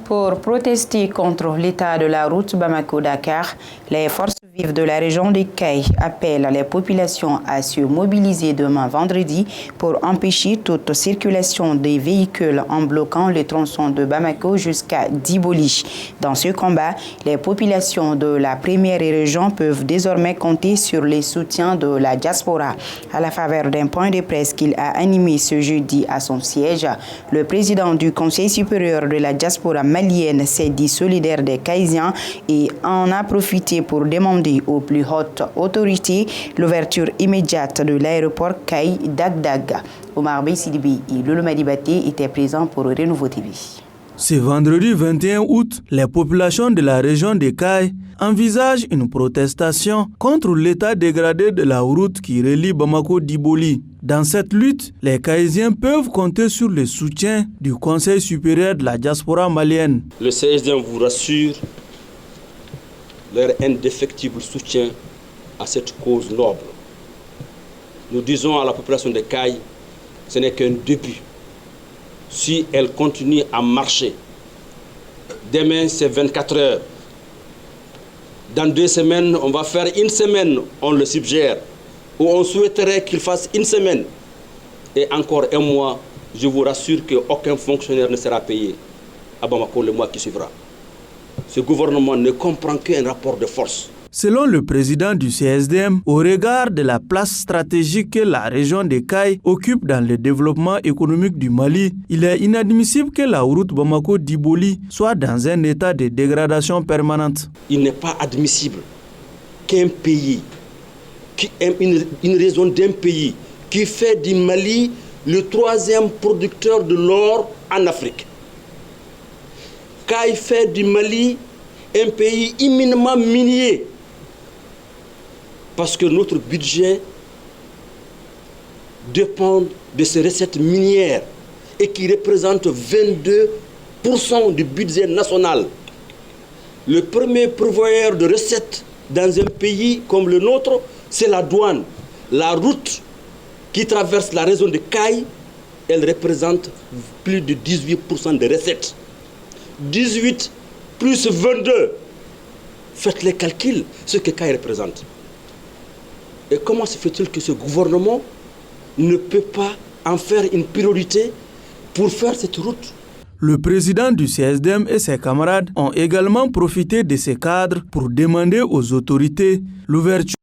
Pour protester contre l'état de la route Bamako-Dakar, les forces vives de la région de Kay appellent les populations à se mobiliser demain vendredi pour empêcher toute circulation des véhicules en bloquant le tronçon de Bamako jusqu'à Diboli. Dans ce combat, les populations de la première région peuvent désormais compter sur les soutiens de la diaspora. À la faveur d'un point de presse qu'il a animé ce jeudi à son siège, le président du Conseil supérieur de la diaspora malienne s'est dit solidaire des Kaysiens et en a profité pour demander aux plus hautes autorités l'ouverture immédiate de l'aéroport Kay Dagdag. Omar Bey Sidibi et Lolo Madibate étaient présents pour Renouveau TV. Ce vendredi 21 août, les populations de la région de Kay envisagent une protestation contre l'état dégradé de la route qui relie Bamako-Diboli. Dans cette lutte, les Kaysiens peuvent compter sur le soutien du Conseil supérieur de la diaspora malienne. Le CSDM vous rassure leur indéfectible soutien à cette cause noble. Nous disons à la population de Kay, ce n'est qu'un début. Si elle continue à marcher, demain c'est 24 heures. Dans 2 semaines, on va faire une semaine, on le suggère. Ou on souhaiterait qu'il fasse une semaine. Et encore un mois, je vous rassure qu'aucun fonctionnaire ne sera payé à Bamako le mois qui suivra. Ce gouvernement ne comprend qu'un rapport de force. Selon le président du CSDM, au regard de la place stratégique que la région de Kay occupe dans le développement économique du Mali, il est inadmissible que la route Bamako-Diboli soit dans un état de dégradation permanente. Il n'est pas admissible qu'un pays, une région d'un pays qui fait du Mali le 3e producteur de l'or en Afrique, Kay fait du Mali un pays éminemment minier, parce que notre budget dépend de ces recettes minières et qui représentent 22% du budget national. Le premier pourvoyeur de recettes dans un pays comme le nôtre, c'est la douane. La route qui traverse la région de Kay, elle représente plus de 18% des recettes. 18 plus 22. Faites les calculs, ce que Kay représente. Et comment se fait-il que ce gouvernement ne peut pas en faire une priorité pour faire cette route? Le président du CSDM et ses camarades ont également profité de ces cadres pour demander aux autorités l'ouverture